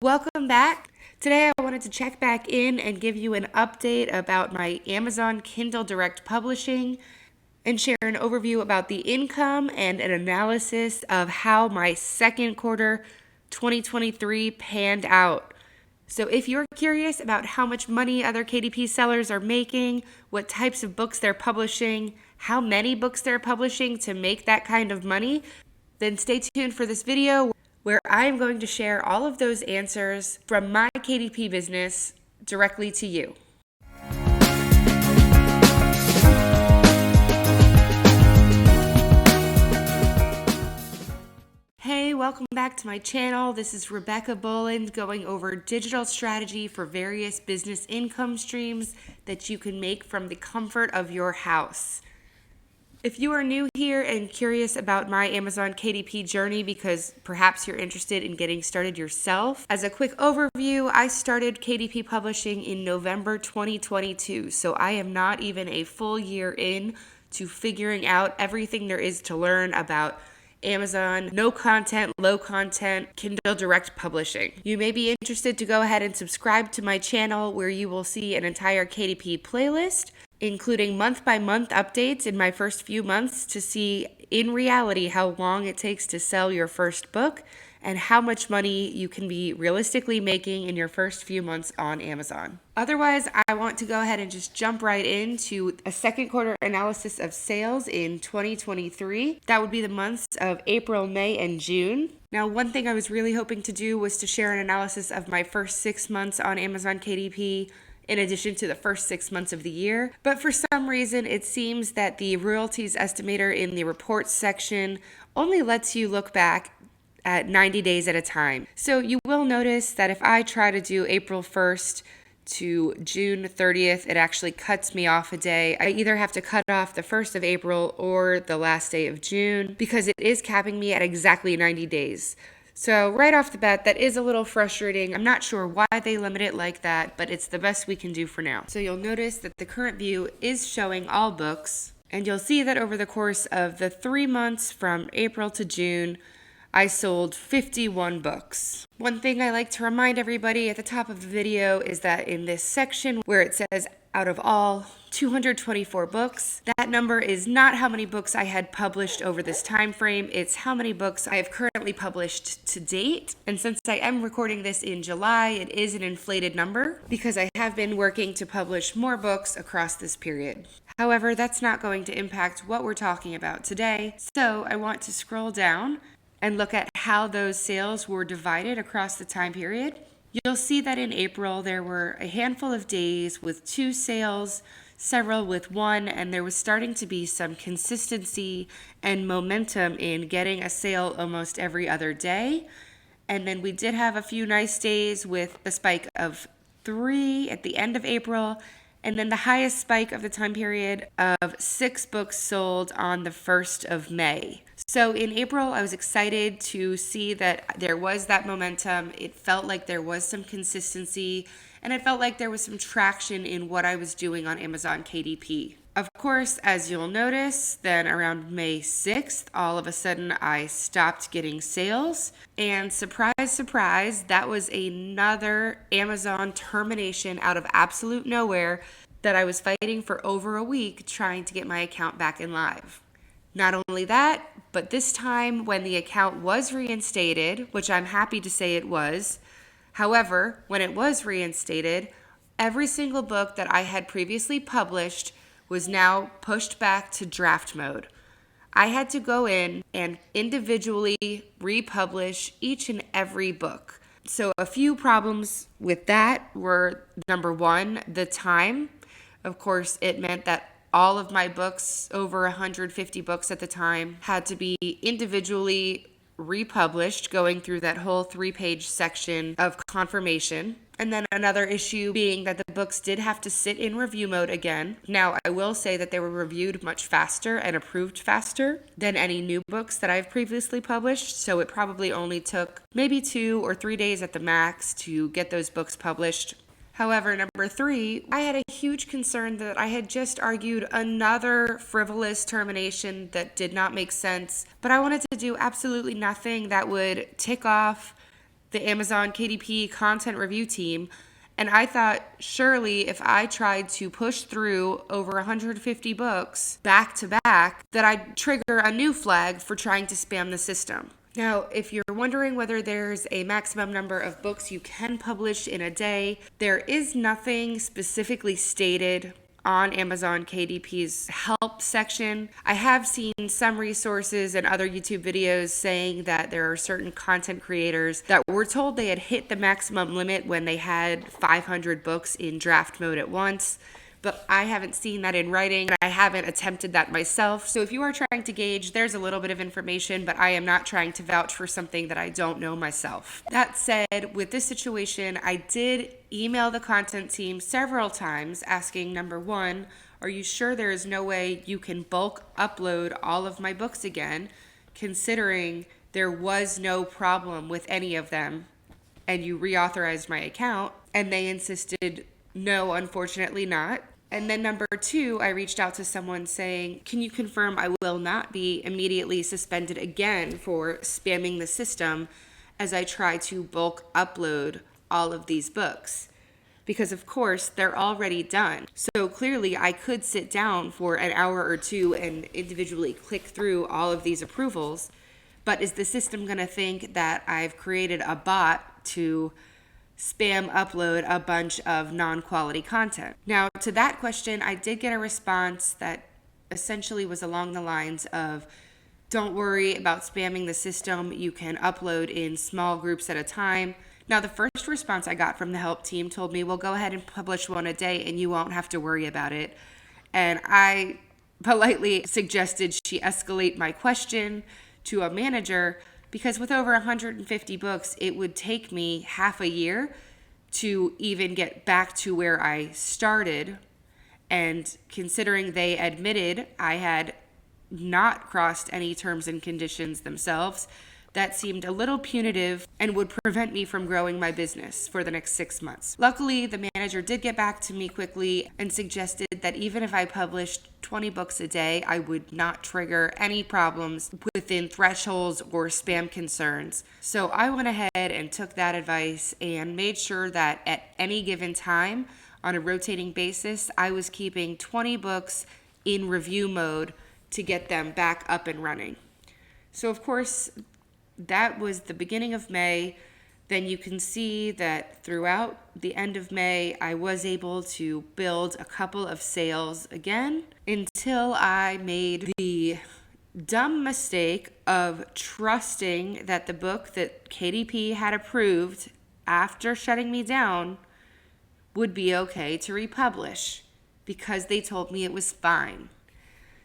Welcome back. Today I wanted to check back in and give you an update about my Amazon Kindle Direct Publishing and share an overview about the income and an analysis of how my second quarter 2023 panned out. So if you're curious about how much money other KDP sellers are making, what types of books they're publishing, how many books they're publishing to make that kind of money, then stay tuned for this video where I'm going to share all of those answers from my KDP business directly to you. Hey, welcome back to my channel. This is Rebecca Boland going over digital strategy for various business income streams that you can make from the comfort of your house. If you are new here and curious about my Amazon KDP journey because perhaps you're interested in getting started yourself, as a quick overview, I started KDP publishing in November 2022, so I am not even a full year in to figuring out everything there is to learn about Amazon, no content, low content, Kindle Direct Publishing. You may be interested to go ahead and subscribe to my channel where you will see an entire KDP playlist, including month-by-month updates in my first few months to see in reality how long it takes to sell your first book and how much money you can be realistically making in your first few months on Amazon. Otherwise, I want to go ahead and just jump right into a second quarter analysis of sales in 2023. That would be the months of April, May, and June. Now, one thing I was really hoping to do was to share an analysis of my first 6 months on Amazon KDP in addition to the first 6 months of the year. But for some reason, it seems that the royalties estimator in the reports section only lets you look back at 90 days at a time. So you will notice that if I try to do April 1st to June 30th, it actually cuts me off a day. I either have to cut off the 1st of April or the last day of June because it is capping me at exactly 90 days. So right off the bat, that is a little frustrating. I'm not sure why they limit it like that, but it's the best we can do for now. So you'll notice that the current view is showing all books, and you'll see that over the course of the 3 months from April to June, I sold 51 books. One thing I like to remind everybody at the top of the video is that in this section where it says out of all 224 books, that number is not how many books I had published over this time frame. It's how many books I have currently published to date. And since I am recording this in July, it is an inflated number because I have been working to publish more books across this period. However, that's not going to impact what we're talking about today. So I want to scroll down and look at how those sales were divided across the time period. You'll see that in April, there were a handful of days with 2 sales, several with 1, and there was starting to be some consistency and momentum in getting a sale almost every other day. And then we did have a few nice days with a spike of 3 at the end of April, and then the highest spike of the time period of 6 books sold on the 1st of May. So in April, I was excited to see that there was that momentum. It felt like there was some consistency, and it felt like there was some traction in what I was doing on Amazon KDP. Of course, as you'll notice, then around May 6th, all of a sudden I stopped getting sales. And surprise, surprise, that was another Amazon termination out of absolute nowhere that I was fighting for over a week trying to get my account back in live. Not only that, but this time when the account was reinstated, which I'm happy to say it was, however, when it was reinstated, every single book that I had previously published was now pushed back to draft mode. I had to go in and individually republish each and every book. So a few problems with that were, number one, the time. Of course, it meant that all of my books, over 150 books at the time, had to be individually republished, going through that whole 3-page section of confirmation. And then another issue being that the books did have to sit in review mode again. Now, I will say that they were reviewed much faster and approved faster than any new books that I've previously published. So it probably only took maybe 2 or 3 days at the max to get those books published. However, number 3, I had a huge concern that I had just argued another frivolous termination that did not make sense, but I wanted to do absolutely nothing that would tick off the Amazon KDP content review team. And I thought, surely if I tried to push through over 150 books back to back, that I'd trigger a new flag for trying to spam the system. Now, if you're wondering whether there's a maximum number of books you can publish in a day, there is nothing specifically stated on Amazon KDP's help section. I have seen some resources and other YouTube videos saying that there are certain content creators that were told they had hit the maximum limit when they had 500 books in draft mode at once. But I haven't seen that in writing. I haven't attempted that myself. So if you are trying to gauge, there's a little bit of information, but I am not trying to vouch for something that I don't know myself. That said, with this situation, I did email the content team several times asking, number one, are you sure there is no way you can bulk upload all of my books again, considering there was no problem with any of them and you reauthorized my account? And they insisted, no, unfortunately not. And then number two, I reached out to someone saying, can you confirm I will not be immediately suspended again for spamming the system as I try to bulk upload all of these books? Because of course, they're already done. So clearly I could sit down for an hour or two and individually click through all of these approvals. But is the system going to think that I've created a bot to spam upload a bunch of non-quality content? Now, to that question, I did get a response that essentially was along the lines of, don't worry about spamming the system. You can upload in small groups at a time. Now, the first response I got from the help team told me, well, go ahead and publish one a day and you won't have to worry about it. And I politely suggested she escalate my question to a manager, because with over 150 books, it would take me half a year to even get back to where I started. And considering they admitted I had not crossed any terms and conditions themselves, that seemed a little punitive and would prevent me from growing my business for the next 6 months. Luckily, the manager did get back to me quickly and suggested that even if I published 20 books a day, I would not trigger any problems within thresholds or spam concerns. So I went ahead and took that advice and made sure that at any given time, on a rotating basis, I was keeping 20 books in review mode to get them back up and running. So of course, that was the beginning of May. Then you can see that throughout the end of May, I was able to build a couple of sales again until I made the dumb mistake of trusting that the book that KDP had approved after shutting me down would be okay to republish because they told me it was fine.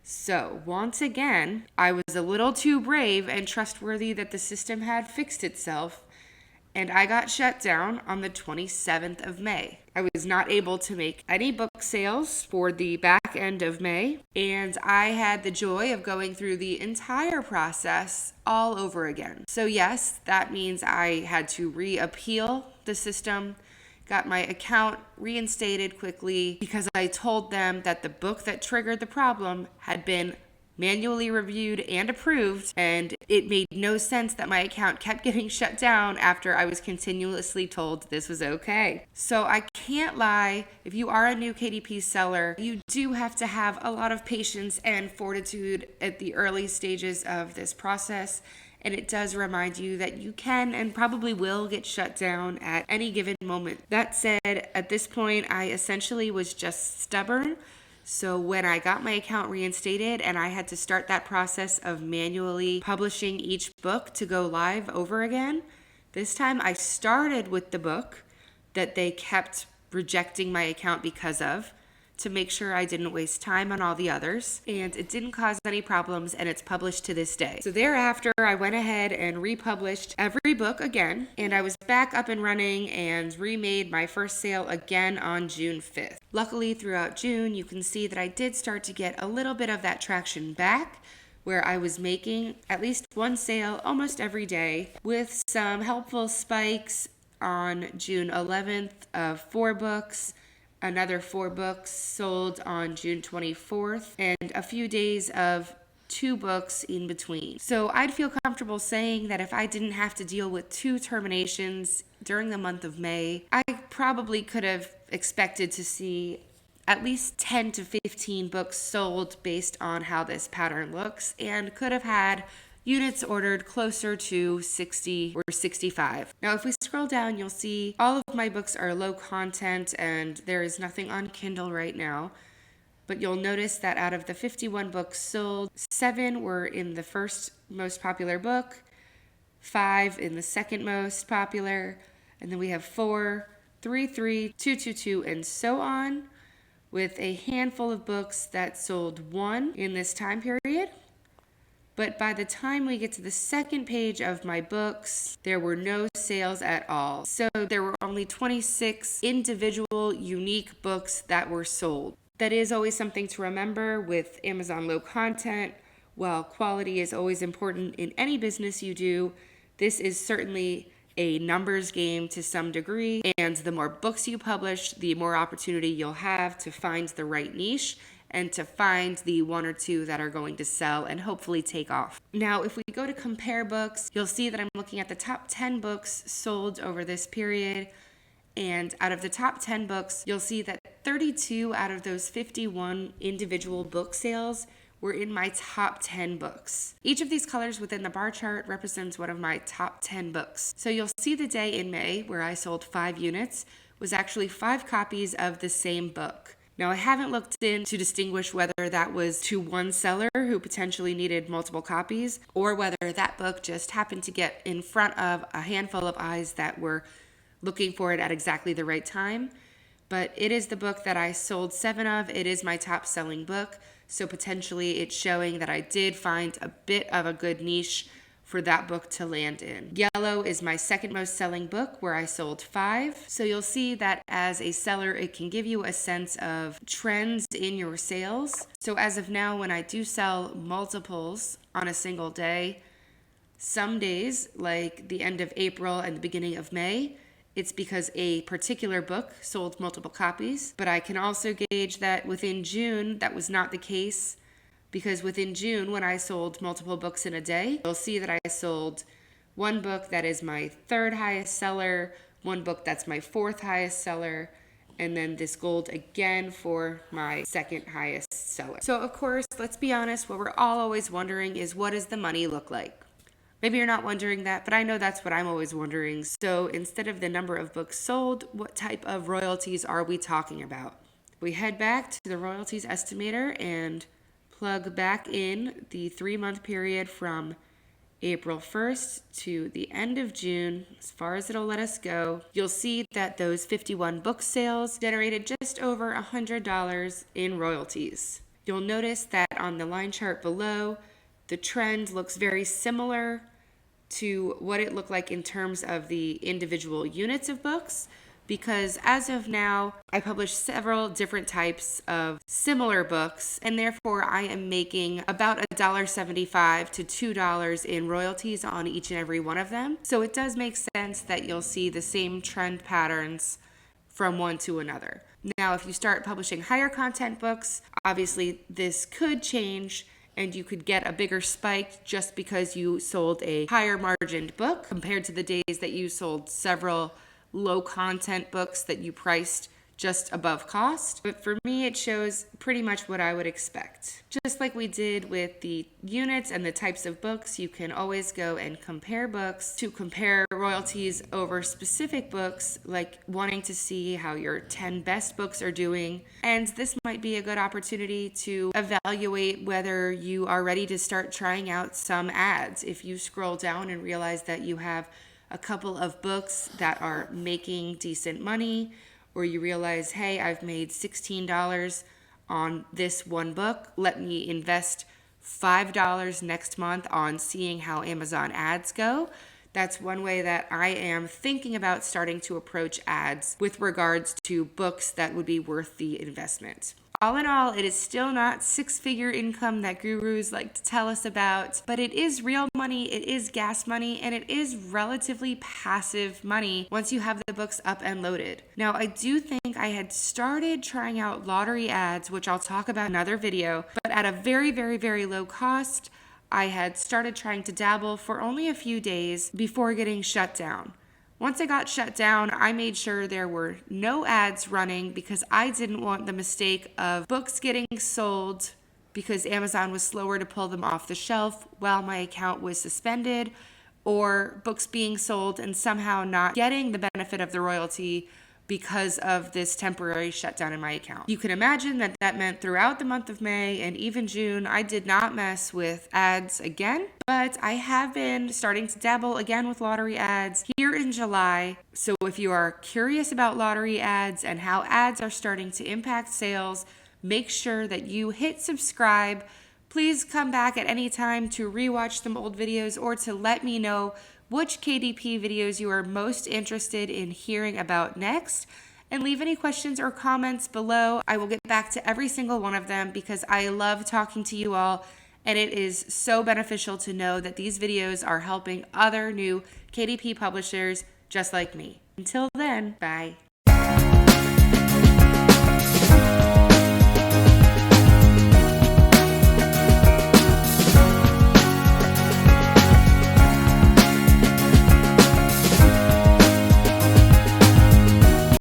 So once again, I was a little too brave and trustworthy that the system had fixed itself, and I got shut down on the 27th of May. I was not able to make any book sales for the back end of May, and I had the joy of going through the entire process all over again. So yes, that means I had to reappeal the system, got my account reinstated quickly because I told them that the book that triggered the problem had been manually reviewed and approved, and it made no sense that my account kept getting shut down after I was continuously told this was okay. So I can't lie, if you are a new KDP seller, you do have to have a lot of patience and fortitude at the early stages of this process. And it does remind you that you can and probably will get shut down at any given moment. That said, at this point, I essentially was just stubborn. So when I got my account reinstated and I had to start that process of manually publishing each book to go live over again, this time I started with the book that they kept rejecting my account because of, to make sure I didn't waste time on all the others, and it didn't cause any problems, and it's published to this day. So thereafter, I went ahead and republished every book again, and I was back up and running and remade my first sale again on June 5th. Luckily, throughout June, you can see that I did start to get a little bit of that traction back, where I was making at least one sale almost every day, with some helpful spikes on June 11th of 4 books, another 4 books sold on June 24th, and a few days of 2 books in between. So I'd feel comfortable saying that if I didn't have to deal with 2 terminations during the month of May, I probably could have expected to see at least 10 to 15 books sold based on how this pattern looks, and could have had units ordered closer to 60 or 65. Now, if we scroll down, you'll see all of my books are low content and there is nothing on Kindle right now. But you'll notice that out of the 51 books sold, 7 were in the first most popular book, 5 in the second most popular, and then we have 4, 3, 3, 2, 2, 2, and so on, with a handful of books that sold 1 in this time period. But by the time we get to the second page of my books, there were no sales at all. So there were only 26 individual unique books that were sold. That is always something to remember with Amazon low content. While quality is always important in any business you do, this is certainly a numbers game to some degree. And the more books you publish, the more opportunity you'll have to find the right niche and to find the 1 or 2 that are going to sell and hopefully take off. Now, if we go to compare books, you'll see that I'm looking at the top 10 books sold over this period. And out of the top 10 books, you'll see that 32 out of those 51 individual book sales were in my top 10 books. Each of these colors within the bar chart represents one of my top 10 books. So you'll see the day in May where I sold 5 units was actually 5 copies of the same book. Now, I haven't looked in to distinguish whether that was to one seller who potentially needed multiple copies, or whether that book just happened to get in front of a handful of eyes that were looking for it at exactly the right time. But it is the book that I sold 7 of. It is my top selling book. So potentially it's showing that I did find a bit of a good niche for that book to land in. Yellow is my second most selling book, where I sold 5. So you'll see that as a seller, it can give you a sense of trends in your sales. So as of now, when I do sell multiples on a single day, some days, like the end of April and the beginning of May, it's because a particular book sold multiple copies. But I can also gauge that within June, that was not the case, because within June, when I sold multiple books in a day, you'll see that I sold 1 book that is my 3rd highest seller, 1 book that's my 4th highest seller, and then this gold again for my 2nd highest seller. So of course, let's be honest, what we're all always wondering is, what does the money look like? Maybe you're not wondering that, but I know that's what I'm always wondering. So instead of the number of books sold, what type of royalties are we talking about? We head back to the royalties estimator and plug back in the 3-month period from April 1st to the end of June, as far as it'll let us go. You'll see that those 51 book sales generated just over $100 in royalties. You'll notice that on the line chart below, the trend looks very similar to what it looked like in terms of the individual units of books, because as of now, I publish several different types of similar books, and therefore I am making about $1.75 to $2 in royalties on each and every one of them. So it does make sense that you'll see the same trend patterns from one to another. Now, if you start publishing higher content books, obviously this could change, and you could get a bigger spike just because you sold a higher margined book compared to the days that you sold several low content books that you priced just above cost. But for me, it shows pretty much what I would expect. Just like we did with the units and the types of books, you can always go and compare books to compare royalties over specific books, like wanting to see how your 10 best books are doing. And this might be a good opportunity to evaluate whether you are ready to start trying out some ads. If you scroll down and realize that you have a couple of books that are making decent money, or you realize, hey, I've made $16 on this one book, let me invest $5 next month on seeing how Amazon ads go. That's one way that I am thinking about starting to approach ads with regards to books that would be worth the investment. All in all, it is still not six-figure income that gurus like to tell us about, but it is real money, it is gas money, and it is relatively passive money once you have the books up and loaded. Now, I do think I had started trying out lottery ads, which I'll talk about in another video, but at a very, very, very low cost. I had started trying to dabble for only a few days before getting shut down. Once I got shut down, I made sure there were no ads running because I didn't want the mistake of books getting sold because Amazon was slower to pull them off the shelf while my account was suspended, or books being sold and somehow not getting the benefit of the royalty because of this temporary shutdown in my account. You can imagine that that meant throughout the month of May and even June, I did not mess with ads again, but I have been starting to dabble again with lottery ads here in July. So if you are curious about lottery ads and how ads are starting to impact sales, make sure that you hit subscribe. Please come back at any time to rewatch some old videos or to let me know which KDP videos you are most interested in hearing about next, and leave any questions or comments below. I will get back to every single one of them because I love talking to you all, and it is so beneficial to know that these videos are helping other new KDP publishers just like me. Until then, bye.